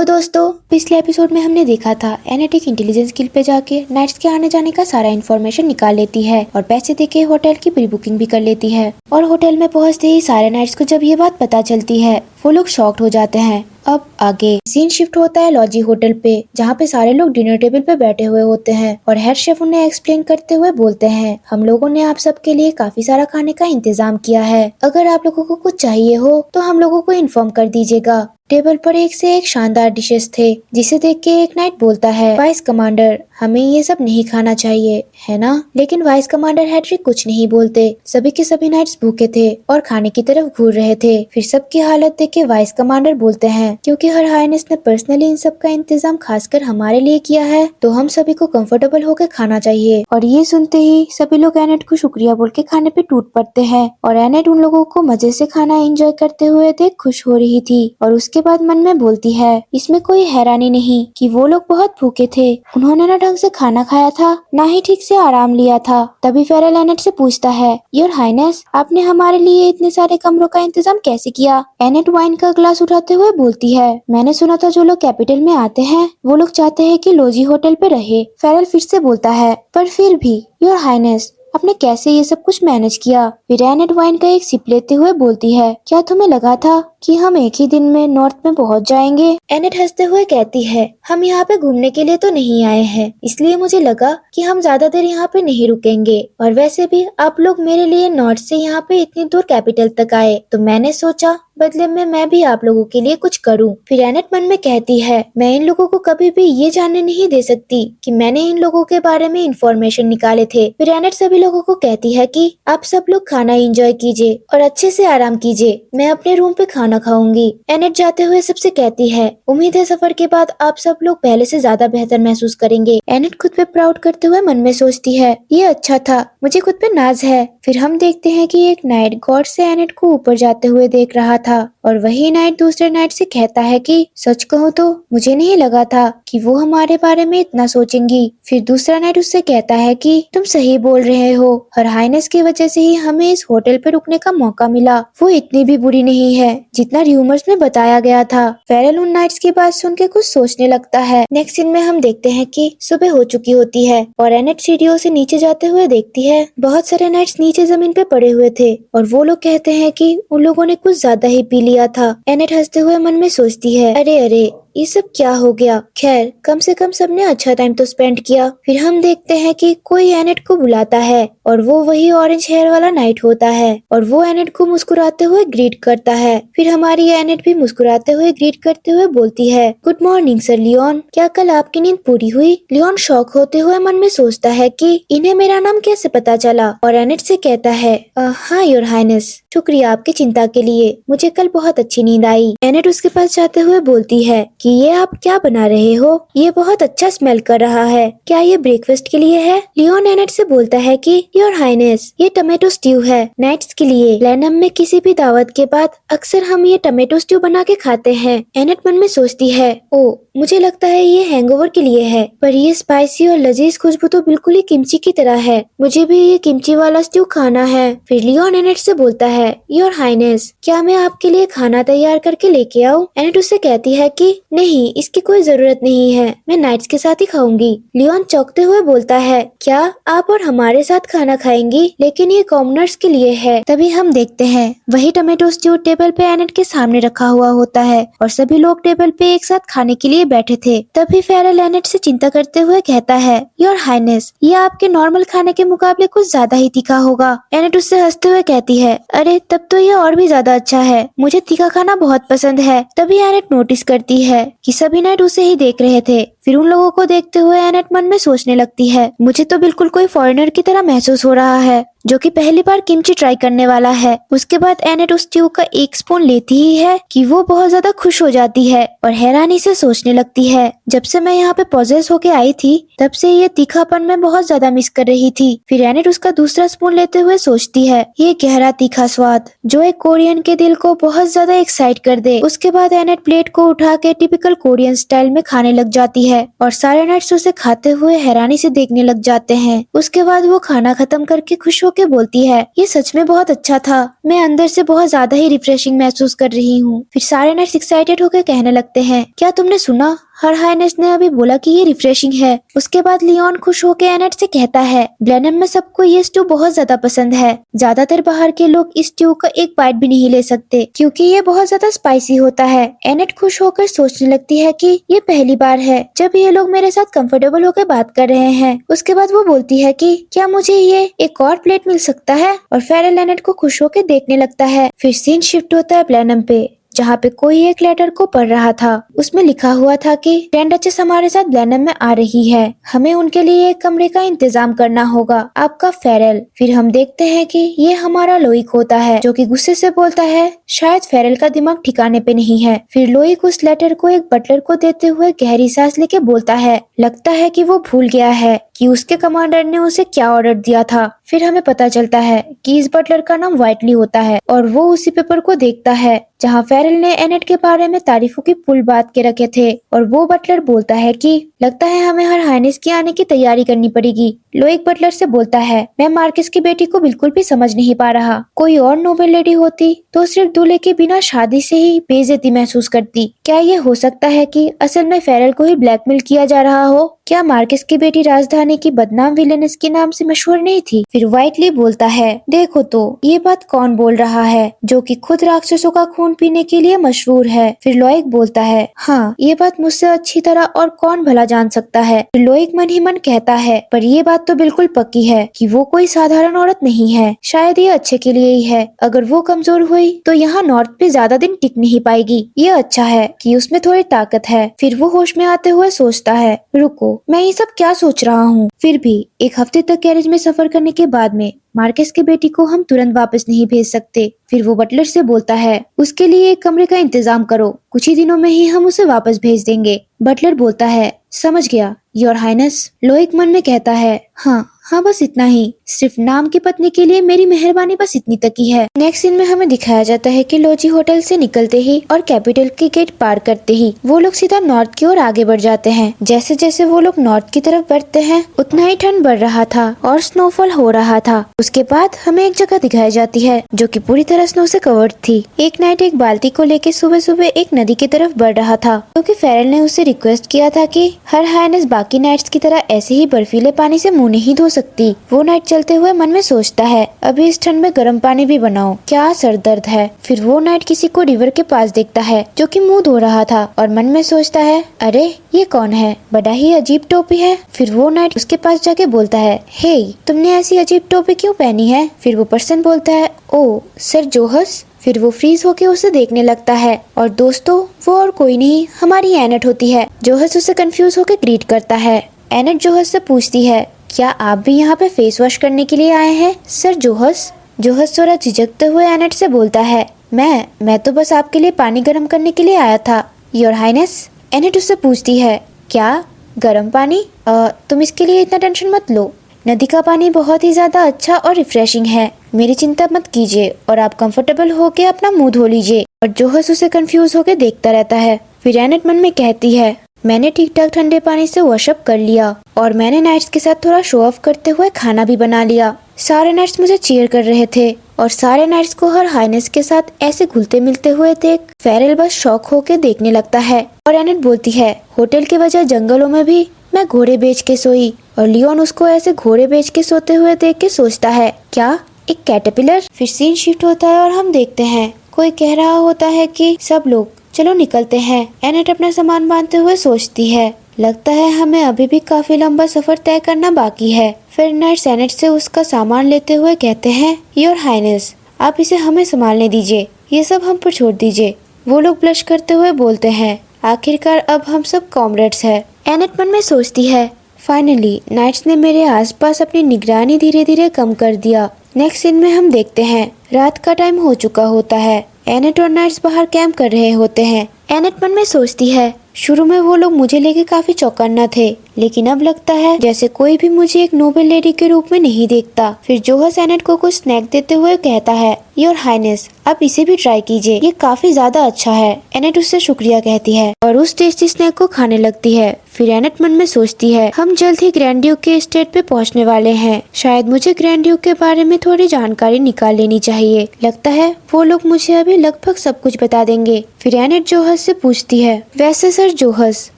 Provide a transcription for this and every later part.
दोस्तों, पिछले एपिसोड में हमने देखा था एनेट एक इंटेलिजेंस किल पे जाके नाइट्स के आने जाने का सारा इन्फॉर्मेशन निकाल लेती है और पैसे देके होटल की प्री बुकिंग भी कर लेती है। और होटल में पहुंचते ही सारे नाइट्स को जब ये बात पता चलती है वो लोग शॉक्ड हो जाते हैं। अब आगे सीन शिफ्ट होता है लॉजी होटल पे, जहाँ पे सारे लोग डिनर टेबल पे बैठे हुए होते हैं और हेड शेफ उन्हें एक्सप्लेन करते हुए बोलते हैं, हम लोगों ने आप सबके लिए काफी सारा खाने का इंतजाम किया है। अगर आप लोगों को कुछ चाहिए हो तो हम लोगों को इन्फॉर्म कर दीजिएगा। टेबल पर एक से एक शानदार डिशेस थे, जिसे देख के एक नाइट बोलता है, वाइस कमांडर हमें ये सब नहीं खाना चाहिए, है ना? लेकिन वाइस कमांडर हेड्रिक कुछ नहीं बोलते। सभी के सभी नाइट्स भूखे थे और खाने की तरफ घूर रहे थे। फिर सबकी हालत देख के वाइस कमांडर बोलते हैं, क्योंकि हर हाइनेस ने पर्सनली इन सब का इंतजाम खासकर हमारे लिए किया है, तो हम सभी को कंफर्टेबल होकर खाना चाहिए। और ये सुनते ही सभी लोग एनेट को शुक्रिया बोल के खाने पे टूट पड़ते हैं और एनेट उन लोगों को मजे से खाना एंजॉय करते हुए देख खुश हो रही थी। और उसके बाद मन में बोलती है, इसमें कोई हैरानी नहीं कि वो लोग बहुत भूखे थे। उन्होंने ना ढंग से खाना खाया था, ना ही ठीक से आराम लिया था। तभी फेरल एनेट से पूछता है, योर हाइनेस, आपने हमारे लिए इतने सारे कमरों का इंतजाम कैसे किया? एनेट वाइन का ग्लास उठाते हुए बोलती है, मैंने सुना था जो लोग कैपिटल में आते हैं वो लोग चाहते हैं कि लॉजी होटल पे रहे। फेरल फिर से बोलता है, पर फिर भी योर हाइनेस, आपने कैसे ये सब कुछ मैनेज किया? फिर एनेट वाइन का एक सिप लेते हुए बोलती है, क्या तुम्हें लगा था कि हम एक ही दिन में नॉर्थ में पहुंच जाएंगे? एनेट हंसते हुए कहती है, हम यहाँ पे घूमने के लिए तो नहीं आए हैं, इसलिए मुझे लगा कि हम ज्यादा देर यहाँ पे नहीं रुकेंगे। और वैसे भी आप लोग मेरे लिए नॉर्थ से यहाँ पे इतनी दूर कैपिटल तक आए, तो मैंने सोचा बदले में मैं भी आप लोगों के लिए कुछ करूं। फिर एनेट मन में कहती है, मैं इन लोगों को कभी भी ये जानने नहीं दे सकती कि मैंने इन लोगों के बारे में इंफॉर्मेशन निकाले थे। फिर एनेट सभी लोगों को कहती है कि आप सब लोग खाना एंजॉय कीजिए और अच्छे से आराम कीजिए, मैं अपने रूम पे खाना खाऊंगी। एनेट जाते हुए सबसे कहती है, उम्मीद है सफर के बाद आप सब लोग पहले से ज्यादा बेहतर महसूस करेंगे। एनेट खुद पे प्राउड करते हुए मन में सोचती है, ये अच्छा था, मुझे खुद पे नाज है। फिर हम देखते हैं कि एक नाइट गॉड से एनेट को ऊपर जाते हुए देख रहा था और वही नाइट दूसरे नाइट से कहता है कि सच कहूँ तो मुझे नहीं लगा था कि वो हमारे बारे में इतना सोचेंगी। फिर दूसरा नाइट उससे कहता है कि तुम सही बोल रहे हो, हर हाइनेस की वजह से ही हमें इस होटल पे रुकने का मौका मिला। वो इतनी भी बुरी नहीं है जितना र्यूमर्स में बताया गया था। फेरल उन नाइट्स की बात सुन के कुछ सोचने लगता है। नेक्स्ट सीन में हम देखते हैं कि सुबह हो चुकी होती है और एनेट सीढ़ियों से नीचे जाते हुए देखती है बहुत सारे नाइट्स नीचे जमीन पे पड़े हुए थे और वो लोग कहते हैं कि उन लोगों ने कुछ ज्यादा ही पी लिया था। एनेट हंसते हुए मन में सोचती है, अरे अरे ये सब क्या हो गया? खैर कम से कम सबने अच्छा टाइम तो स्पेंड किया। फिर हम देखते हैं कि कोई एनेट को बुलाता है और वो वही ऑरेंज हेयर वाला नाइट होता है और वो एनेट को मुस्कुराते हुए ग्रीट करता है। फिर हमारी एनेट भी मुस्कुराते हुए ग्रीट करते हुए बोलती है, गुड मॉर्निंग सर लियोन, क्या कल आपकी नींद पूरी हुई? लियोन शॉक होते हुए मन में सोचता है कि इन्हें मेरा नाम कैसे पता चला और एनेट से कहता है, हाँ योर हाइनेस, शुक्रिया आपकी चिंता के लिए, मुझे कल बहुत अच्छी नींद आई। एनेट उसके पास जाते हुए बोलती है कि ये आप क्या बना रहे हो? ये बहुत अच्छा स्मेल कर रहा है, क्या ये ब्रेकफास्ट के लिए है? लियोन एनेट से बोलता है कि योर हाइनेस, ये टमेटो स्ट्यू है नाइट्स के लिए। प्लेनम में किसी भी दावत के बाद अक्सर हम ये टमेटो स्ट्यू बना के खाते हैं। एनेट मन में सोचती है, ओ मुझे लगता है ये हैंगओवर के लिए है, पर ये स्पाइसी और लजीज खुशबू तो बिल्कुल ही किमची की तरह है, मुझे भी ये किमची वाला स्ट्यू खाना है। फिर लियोन एनेट से बोलता है, योर हाइनेस, क्या मैं आपके लिए खाना तैयार करके लेके आऊँ? एनेट उससे कहती है कि नहीं, इसकी कोई जरूरत नहीं है, मैं नाइट्स के साथ ही खाऊंगी। लियोन चौंकते हुए बोलता है, क्या आप और हमारे साथ खाना खाएंगी? लेकिन ये कॉमनर्स के लिए है। तभी हम देखते हैं वही टमेटो स्ट्यू टेबल पे एनेट के सामने रखा हुआ होता है और सभी लोग टेबल पे एक साथ खाने के लिए बैठे थे। तभी फेरल एनेट से चिंता करते हुए कहता है, योर हाइनेस, ये आपके नॉर्मल खाने के मुकाबले कुछ ज्यादा ही तीखा होगा। एनेट उससे हंसते हुए कहती है, अरे तब तो ये और भी ज्यादा अच्छा है, मुझे तीखा खाना बहुत पसंद है। तभी एनेट नोटिस करती है कि सभी नाइट उसे ही देख रहे थे। फिर उन लोगों को देखते हुए एनेट मन में सोचने लगती है, मुझे तो बिल्कुल कोई फॉरेनर की तरह महसूस हो रहा है जो कि पहली बार किमची ट्राई करने वाला है। उसके बाद एनेट उस स्ट्यू का एक स्पून लेती ही है कि वो बहुत ज्यादा खुश हो जाती है और हैरानी से सोचने लगती है, जब से मैं यहाँ पे पॉजेस होके आई थी तब से ये तीखापन मैं बहुत ज्यादा मिस कर रही थी। फिर एनेट उसका दूसरा स्पून लेते हुए सोचती है, ये गहरा तीखा स्वाद जो एक कोरियन के दिल को बहुत ज्यादा एक्साइट कर दे। उसके बाद एनेट प्लेट को उठा के टिपिकल कोरियन स्टाइल में खाने लग जाती है। है और सारे नाइट्स उसे खाते हुए हैरानी से देखने लग जाते हैं। उसके बाद वो खाना खत्म करके खुश होकर बोलती है, ये सच में बहुत अच्छा था, मैं अंदर से बहुत ज्यादा ही रिफ्रेशिंग महसूस कर रही हूँ। फिर सारे नाइट्स एक्साइटेड होकर कहने लगते हैं, क्या तुमने सुना, हर हाइनेस ने अभी बोला कि ये रिफ्रेशिंग है। उसके बाद लियोन खुश होकर एनेट से कहता है, ब्लेनम में सबको ये स्ट्यू बहुत ज्यादा पसंद है। ज्यादातर बाहर के लोग इस स्ट्यू का एक बाइट भी नहीं ले सकते क्योंकि ये बहुत ज्यादा स्पाइसी होता है। एनेट खुश होकर सोचने लगती है कि ये पहली बार है जब ये लोग मेरे साथ कंफर्टेबल होकर बात कर रहे हैं। उसके बाद वो बोलती है कि क्या मुझे ये एक और प्लेट मिल सकता है, और फेरल एनेट को खुश होकर देखने लगता है। फिर सीन शिफ्ट होता है ब्लेनम पे, जहाँ पे कोई एक लेटर को पढ़ रहा था। उसमें लिखा हुआ था कि ग्रैंड डचेस हमारे साथ ब्लेनम में आ रही है, हमें उनके लिए एक कमरे का इंतजाम करना होगा, आपका फेरल। फिर हम देखते हैं कि ये हमारा लोइक होता है जो कि गुस्से से बोलता है, शायद फेरल का दिमाग ठिकाने पे नहीं है। फिर लोइक उस लेटर को एक बटलर को देते हुए गहरी सांस लेके बोलता है, लगता है कि वो भूल गया है कि उसके कमांडर ने उसे क्या ऑर्डर दिया था। फिर हमें पता चलता है कि इस बटलर का नाम वाइटली होता है और वो उसी पेपर को देखता है जहाँ फेरल ने एनेट के बारे में तारीफों की पुल बात के रखे थे। और वो बटलर बोलता है कि लगता है हमें हर हाइनेस के आने की तैयारी करनी पड़ेगी। लोइक बटलर से बोलता है, मैं मार्केस की बेटी को बिल्कुल भी समझ नहीं पा रहा, कोई और नोबल लेडी होती तो सिर्फ दूल्हे के बिना शादी से ही बेइज्जती महसूस करती। क्या ये हो सकता है कि असल में फेरल को ही ब्लैकमेल किया जा रहा हो? क्या मार्केस की बेटी राजधानी की बदनाम विलेनेस के नाम से मशहूर नहीं थी? फिर वाइटली बोलता है, देखो तो ये बात कौन बोल रहा है जो कि खुद राक्षसों का खून पीने के लिए मशहूर है? फिर लोइक बोलता है, हाँ ये बात मुझसे अच्छी तरह और कौन भला जान सकता है। फिर लोइक मन ही मन कहता है, पर ये बात तो बिल्कुल पक्की है कि वो कोई साधारण औरत नहीं है, शायद ये अच्छे के लिए ही है। अगर वो कमजोर हुई तो यहाँ नॉर्थ पे ज्यादा दिन टिक नहीं पाएगी। ये अच्छा है कि उसमें थोड़ी ताकत है। फिर वो होश में आते हुए सोचता है, रुको, मैं ये सब क्या सोच रहा हूँ। फिर भी एक हफ्ते तक गैरेज में सफर करने के बाद में मार्केस की बेटी को हम तुरंत वापस नहीं भेज सकते। फिर वो बटलर से बोलता है, उसके लिए एक कमरे का इंतजाम करो, कुछ ही दिनों में ही हम उसे वापस भेज देंगे। बटलर बोलता है, समझ गया योर हाइनेस। लोइक मन में कहता है, हाँ बस इतना ही, सिर्फ नाम की पत्नी के लिए मेरी मेहरबानी बस इतनी तक ही है। नेक्स्ट सीन में हमें दिखाया जाता है कि लोजी होटल से निकलते ही और कैपिटल की गेट पार करते ही वो लोग सीधा नॉर्थ की ओर आगे बढ़ जाते हैं। जैसे जैसे वो लोग नॉर्थ की तरफ बढ़ते हैं उतना ही ठंड बढ़ रहा था और स्नोफॉल हो रहा था। उसके बाद हमें एक जगह दिखाई जाती है जो कि पूरी तरह स्नो से कवर्ड थी। एक नाइट एक बाल्टी को लेके सुबह सुबह एक नदी की तरफ बढ़ रहा था क्योंकि फेरल ने उससे रिक्वेस्ट किया था कि हर हाइनेस बाकी नाइट्स की तरह ऐसे ही बर्फीले पानी से मुंह नहीं धो सकती। वो नाइट चलते हुए मन में सोचता है, अभी इस ठंड में गर्म पानी भी बनाओ, क्या सर दर्द है। फिर वो नाइट किसी को रिवर के पास देखता है जो कि मुंह धो रहा था और मन में सोचता है, अरे ये कौन है, बड़ा ही अजीब टोपी है। फिर वो नाइट उसके पास जाके बोलता है, हे तुमने ऐसी अजीब टोपी क्यों पहनी है? फिर वो पर्सन बोलता है, ओ सर जोहस। फिर वो फ्रीज होके उसे देखने लगता है और दोस्तों वो और कोई नहीं हमारी एनेट होती है। जोहस उसे कंफ्यूज होकर ग्रीट करता है। एनेट जोहस से पूछती है, क्या आप भी यहाँ पे फेस वॉश करने के लिए आए हैं सर जोहस? जोहस थोड़ा झिझकते हुए एनेट से बोलता है, मैं तो बस आपके लिए पानी गर्म करने के लिए आया था योर हाइनेस। एनेट उससे पूछती है, क्या गर्म पानी? तुम इसके लिए इतना टेंशन मत लो, नदी का पानी बहुत ही ज्यादा अच्छा और रिफ्रेशिंग है, मेरी चिंता मत कीजिए और आप कंफर्टेबल होके अपना मुंह धो लीजिए। और जोहस उसे कंफ्यूज होके देखता रहता है। फिर एनेट मन में कहती है, मैंने ठीक ठाक ठंडे पानी से वॉशअप कर लिया और मैंने नाइट्स के साथ थोड़ा शो ऑफ करते हुए खाना भी बना लिया। सारे नाइट्स मुझे चीयर कर रहे थे और सारे नाइट्स को हर हाइनेस के साथ ऐसे घुलते मिलते हुए देख फेरल बस शौक होके देखने लगता है। और एनेट बोलती है, होटल के बजाय जंगलों में भी मैं घोड़े बेच के सोई। और लियोन उसको ऐसे घोड़े बेच के सोते हुए देख के सोचता है, क्या एक कैटरपिलर? फिर सीन शिफ्ट होता है और हम देखते हैं कोई कह रहा होता है कि सब लोग चलो निकलते हैं। एनेट अपना सामान बांधते हुए सोचती है, लगता है हमें अभी भी काफी लंबा सफर तय करना बाकी है। फिर नाइट्स एनेट से उसका सामान लेते हुए कहते हैं, योर हाइनेस आप इसे हमें संभालने दीजिए, ये सब हम पर छोड़ दीजिए। वो लोग ब्लश करते हुए बोलते हैं, आखिरकार अब हम सब कॉमरेड्स हैं। एनेट मन में सोचती है, फाइनली नाइट्स ने मेरे आसपास अपनी निगरानी धीरे धीरे कम कर दिया। नेक्स्ट सीन में हम देखते हैं रात का टाइम हो चुका होता है। एनेट और नाइट्स बाहर कैंप कर रहे होते हैं। एनेट मन में सोचती है, शुरू में वो लोग मुझे लेके काफी चौकन्ना थे, लेकिन अब लगता है जैसे कोई भी मुझे एक नोबल लेडी के रूप में नहीं देखता। फिर जोहस एनेट को कुछ स्नैक देते हुए कहता है, योर हाइनेस आप इसे भी ट्राई कीजिए, ये काफी ज्यादा अच्छा है। एनेट उससे शुक्रिया कहती है और उस टेस्टी स्नैक को खाने लगती है। फिर एनेट मन में सोचती है, हम जल्द ही ग्रैंड ड्यूक के स्टेट पे पहुंचने वाले हैं। शायद मुझे ग्रैंड ड्यूक के बारे में थोड़ी जानकारी निकाल लेनी चाहिए। लगता है वो लोग मुझे अभी लगभग सब कुछ बता देंगे। फिर एनेट जोहस से पूछती है, वैसे सर जोहस,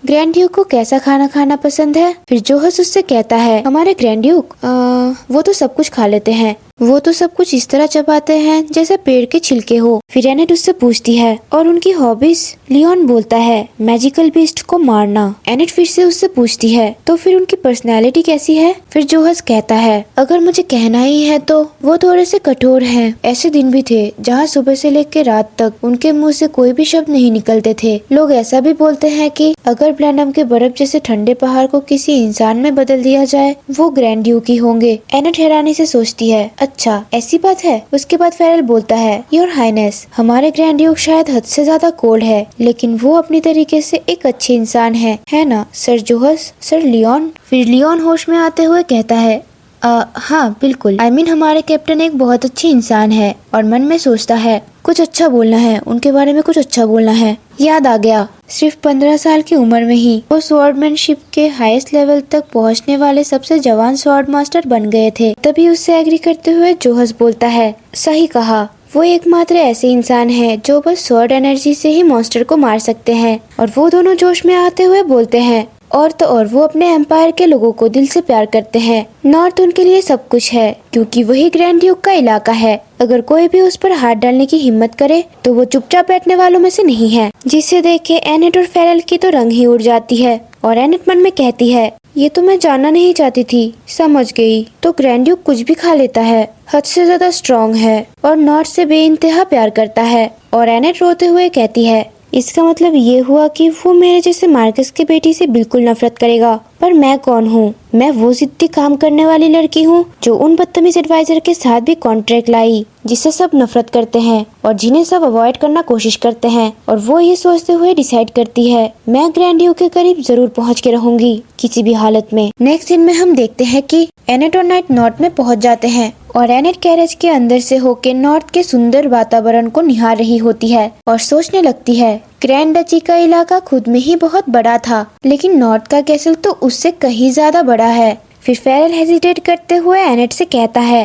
ग्रैंड ड्यूक को कैसा खाना खाना पसंद है? फिर जोहस उससे कहता है, हमारे ग्रैंड ड्यूक वो तो सब कुछ खा लेते हैं। वो तो सब कुछ इस तरह चबाते हैं जैसे पेड़ के छिलके हो। फिर एनेट उससे पूछती है, और उनकी हॉबीज? लियोन बोलता है, मैजिकल बीस्ट को मारना। एनेट फिर से उससे पूछती है, तो फिर उनकी पर्सनैलिटी कैसी है? फिर जोहस कहता है, अगर मुझे कहना ही है तो वो थोड़े से कठोर हैं। ऐसे दिन भी थे जहाँ सुबह से लेकर रात तक उनके मुँह से कोई भी शब्द नहीं निकलते थे। लोग ऐसा भी बोलते हैं कि अगर ब्लैनम के बर्फ जैसे ठंडे पहाड़ को किसी इंसान में बदल दिया जाए, वो ग्रैंड ड्यूक ही होंगे। एनेट हैरानी से सोचती है, अच्छा ऐसी बात है? उसके बाद फेरल बोलता है, योर हाइनेस, हमारे ग्रैंड ड्यूक शायद हद से ज्यादा कोल्ड है, लेकिन वो अपनी तरीके से एक अच्छे इंसान है ना सर जोहस? Sir Leon? फिर लियोन होश में आते हुए कहता है, हाँ बिल्कुल, हमारे कैप्टन एक बहुत अच्छे इंसान है। और मन में सोचता है, कुछ अच्छा बोलना है, उनके बारे में कुछ अच्छा बोलना है। याद आ गया, सिर्फ 15 साल की उम्र में ही वो स्वॉर्डमैनशिप के हाईएस्ट लेवल तक पहुंचने वाले सबसे जवान स्वॉर्ड मास्टर बन गए थे। तभी उससे एग्री करते हुए जोहस बोलता है, सही कहा, वो एकमात्र ऐसे इंसान है जो बस स्वॉर्ड एनर्जी से ही मॉन्स्टर को मार सकते हैं। और वो दोनों जोश में आते हुए बोलते हैं, और तो और वो अपने एम्पायर के लोगों को दिल से प्यार करते हैं। नॉर्थ उनके लिए सब कुछ है, क्योंकि वही ग्रैंड ड्यूक का इलाका है। अगर कोई भी उस पर हाथ डालने की हिम्मत करे तो वो चुपचाप बैठने वालों में से नहीं है। जिसे देख के एनेट और फेरल की तो रंग ही उड़ जाती है। और एनेट मन में कहती है, ये तो मैं जानना नहीं चाहती थी, समझ गई। तो ग्रैंड ड्यूक कुछ भी खा लेता है, हद से ज्यादा स्ट्रॉन्ग है और नॉर्थ से बेइंतहा प्यार करता है। और एनेट रोते हुए कहती है, इसका मतलब ये हुआ कि वो मेरे जैसे मार्कस की बेटी से बिल्कुल नफरत करेगा। पर मैं कौन हूँ? मैं वो जिद्दी काम करने वाली लड़की हूँ जो उन बदतमीज एडवाइजर के साथ भी कॉन्ट्रैक्ट लाई, जिससे सब नफरत करते हैं और जिन्हें सब अवॉइड करना कोशिश करते हैं। और वो ये सोचते हुए डिसाइड करती है, मैं ग्रैंड ड्यूक के करीब जरूर पहुँच के रहूंगी किसी भी हालत में। नेक्स्ट सीन में हम देखते हैं कि एनेट और नाइट नॉर्थ में पहुँच जाते हैं और एनेट कैरेज के अंदर से होके नॉर्थ के सुंदर वातावरण को निहार रही होती है और सोचने लगती है, ग्रैंड डची का इलाका खुद में ही बहुत बड़ा था, लेकिन नॉर्थ का कैसल तो उससे कहीं ज्यादा बड़ा है। फिर फेरल हेजिटेट करते हुए एनेट से कहता है,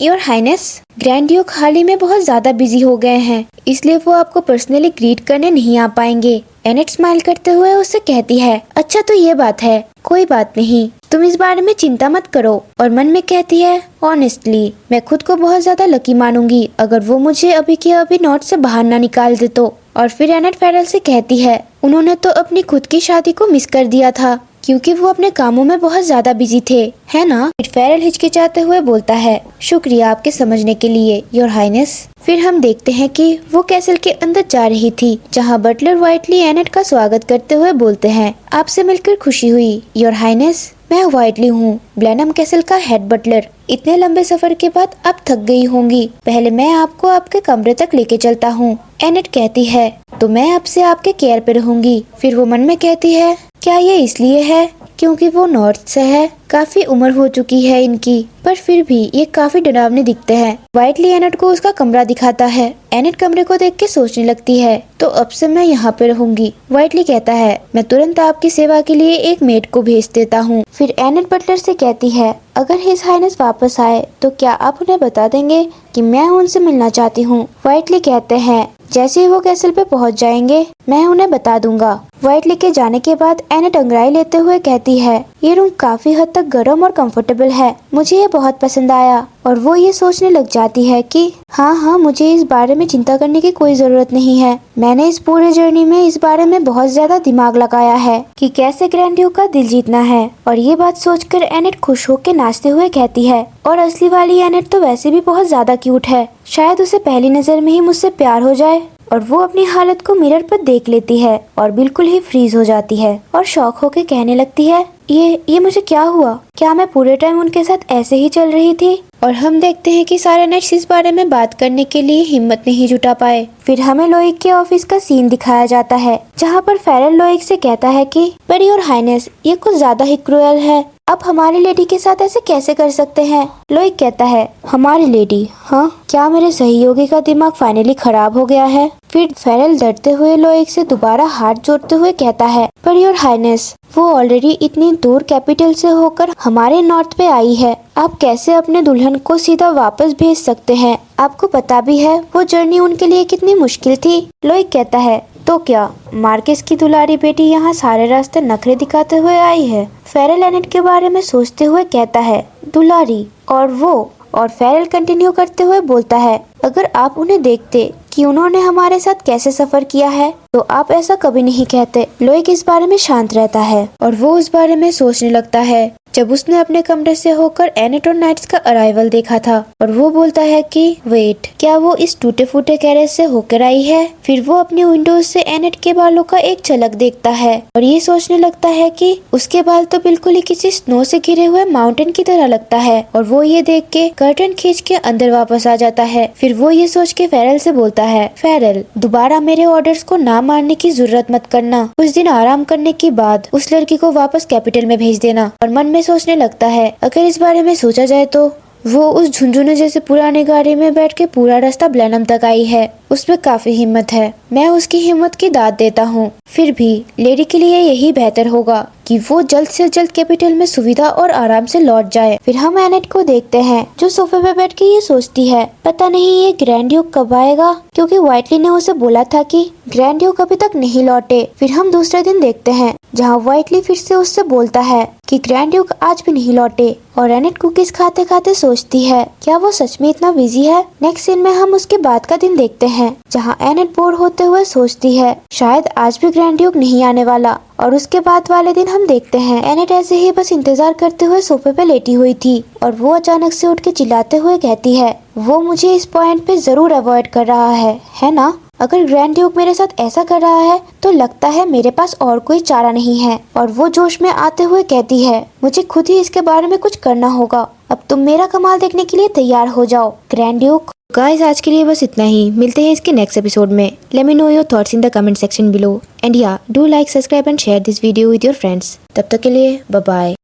योर हाइनेस, ग्रैंड ड्यूक हाल ही में बहुत ज्यादा बिजी हो गए हैं, इसलिए वो आपको पर्सनली ग्रीट करने नहीं आ पाएंगे। एनेट स्माइल करते हुए उससे कहती है, अच्छा तो ये बात है, कोई बात नहीं, तुम इस बारे में चिंता मत करो। और मन में कहती है, ऑनेस्टली मैं खुद को बहुत ज्यादा लकी मानूंगी अगर वो मुझे अभी के अभी नॉर्थ से बाहर ना निकाल दे तो। और फिर एनेट फेरल से कहती है, उन्होंने तो अपनी खुद की शादी को मिस कर दिया था क्योंकि वो अपने कामों में बहुत ज्यादा बिजी थे, है ना? फिर फेरल हिचकिचाते हुए बोलता है, शुक्रिया आपके समझने के लिए, योर हाइनेस। फिर हम देखते हैं कि वो कैसल के अंदर जा रही थी, जहाँ बटलर वाइटली एनेट का स्वागत करते हुए बोलते हैं, आपसे मिलकर खुशी हुई, योर हाइनेस। मैं वाइटली हूँ, ब्लैनम कैसल का हेड बटलर। इतने लंबे सफर के बाद अब थक गई होंगी, पहले मैं आपको आपके कमरे तक लेके चलता हूँ। एनेट कहती है, तो मैं आपसे आपके केयर पे रहूंगी। फिर वो मन में कहती है, क्या ये इसलिए है क्योंकि वो नॉर्थ से है? काफी उम्र हो चुकी है इनकी, पर फिर भी ये काफी डरावने दिखते हैं। वाइटली एनेट को उसका कमरा दिखाता है। एनेट कमरे को देख के सोचने लगती है, तो अब से मैं यहाँ पे रहूंगी। वाइटली कहता है, मैं तुरंत आपकी सेवा के लिए एक मेड को भेज देता हूँ। फिर एनेट बटलर से कहती है, अगर हिज हाइनेस वापस आए तो क्या आप उन्हें बता देंगे कि मैं उनसे मिलना चाहती हूँ? वाइटली कहते हैं, जैसे ही वो कैसल पे पहुँच जाएंगे मैं उन्हें बता दूंगा। वाइटली के जाने के बाद एनेट अंगड़ाई लेते हुए कहती है, ये रूम काफी हद तक गर्म और कंफर्टेबल है, मुझे ये बहुत पसंद आया। और वो ये सोचने लग जाती है कि हाँ, मुझे इस बारे में चिंता करने की कोई जरूरत नहीं है। मैंने इस पूरे जर्नी में इस बारे में बहुत ज्यादा दिमाग लगाया है कि कैसे ग्रैंड ड्यूक का दिल जीतना है। और ये बात सोचकर एनेट खुश होकर नाचते हुए कहती है, और असली वाली एनेट तो वैसे भी बहुत ज्यादा क्यूट है, शायद उसे पहली नजर में ही मुझसे प्यार हो जाए। और वो अपनी हालत को मिरर पर देख लेती है और बिल्कुल ही फ्रीज हो जाती है और शॉक होके कहने लगती है, ये मुझे क्या हुआ? क्या मैं पूरे टाइम उनके साथ ऐसे ही चल रही थी? और हम देखते हैं कि सारे नेट्स इस बारे में बात करने के लिए हिम्मत नहीं जुटा पाए। फिर हमें लोइक के ऑफिस का सीन दिखाया जाता है, जहाँ पर फेरल लोइक से कहता है कि पर योर हाइनेस, ये कुछ ज्यादा ही क्रूएल है, आप हमारी लेडी के साथ ऐसे कैसे कर सकते हैं? लोइक कहता है, हमारी लेडी? हाँ, क्या मेरे सहयोगी का दिमाग फाइनली खराब हो गया है? फिर फेरल डरते हुए लोइक से दोबारा हाथ जोड़ते हुए कहता है, पर योर हाइनेस, वो ऑलरेडी इतनी दूर कैपिटल से होकर हमारे नॉर्थ पे आई है। आप कैसे अपने दुल्हन को सीधा वापस भेज सकते हैं? आपको पता भी है वो जर्नी उनके लिए कितनी मुश्किल थी। लोइक कहता है, तो क्या मार्केस की दुलारी बेटी यहाँ सारे रास्ते नखरे दिखाते हुए आई है? फेरल एनेट के बारे में सोचते हुए कहता है, दुलारी और फेरल कंटिन्यू करते हुए बोलता है, अगर आप उन्हें देखते कि उन्होंने हमारे साथ कैसे सफर किया है तो आप ऐसा कभी नहीं कहते। लोइक इस बारे में शांत रहता है और वो उस बारे में सोचने लगता है जब उसने अपने कमरे से होकर एनेट और नाइट्स का अराइवल देखा था, और वो बोलता है कि वेट, क्या वो इस टूटे फूटे कैरेज से होकर आई है? फिर वो अपनी विंडोज से एनेट के बालों का एक झलक देखता है और ये सोचने लगता है कि उसके बाल तो बिल्कुल ही किसी स्नो से घिरे हुए माउंटेन की तरह लगता है, और वो ये देख के कर्टन खींच के अंदर वापस आ जाता है। फिर वो ये सोच के फेरल से बोलता है, फेरल, दोबारा मेरे ऑर्डर्स को ना मानने की जरूरत मत करना। कुछ दिन आराम करने के बाद उस लड़की को वापस कैपिटल में भेज देना। और मन में सोचने लगता है, अगर इस बारे में सोचा जाए तो वो उस झुंझुने जैसे पुराने गाड़ी में बैठ के पूरा रास्ता ब्लैनम तक आई है। उसमें काफी हिम्मत है, मैं उसकी हिम्मत की दाद देता हूँ। फिर भी लेडी के लिए यही बेहतर होगा कि वो जल्द से जल्द कैपिटल में सुविधा और आराम से लौट जाए। फिर हम एनेट को देखते हैं जो सोफे पे बैठ के ये सोचती है, पता नहीं ये ग्रैंड ड्यूक कब आएगा, क्योंकि व्हाइटली ने उसे बोला था कि ग्रैंड ड्यूक अभी तक नहीं लौटे। फिर हम दूसरे दिन देखते हैं जहाँ व्हाइटली फिर से उससे बोलता है कि ग्रैंड ड्यूक आज भी नहीं लौटे, और एनेट कुकीज खाते खाते सोचती है, क्या वो सच में इतना बिजी है? नेक्स्ट सीन में हम उसके बाद का दिन देखते हैं जहाँ एनेट बोर होते हुए सोचती है, शायद आज भी ग्रैंड ड्यूक नहीं आने वाला। और उसके बाद वाले दिन हम देखते हैं एनेट ऐसे ही बस इंतजार करते हुए सोफे पे लेटी हुई थी, और वो अचानक से उठ के चिल्लाते हुए कहती है, वो मुझे इस पॉइंट पे जरूर अवॉइड कर रहा है ना? अगर ग्रैंड ड्यूक मेरे साथ ऐसा कर रहा है तो लगता है मेरे पास और कोई चारा नहीं है। और वो जोश में आते हुए कहती है, मुझे खुद ही इसके बारे में कुछ करना होगा। अब तुम मेरा कमाल देखने के लिए तैयार हो जाओ ग्रैंड ड्यूक। गाइस, आज के लिए बस इतना ही। मिलते हैं इसके नेक्स्ट एपिसोड में। Let me know your thoughts in the comment section below, and या do like, subscribe and share this video with your friends. तब तक के लिए बाय बाय।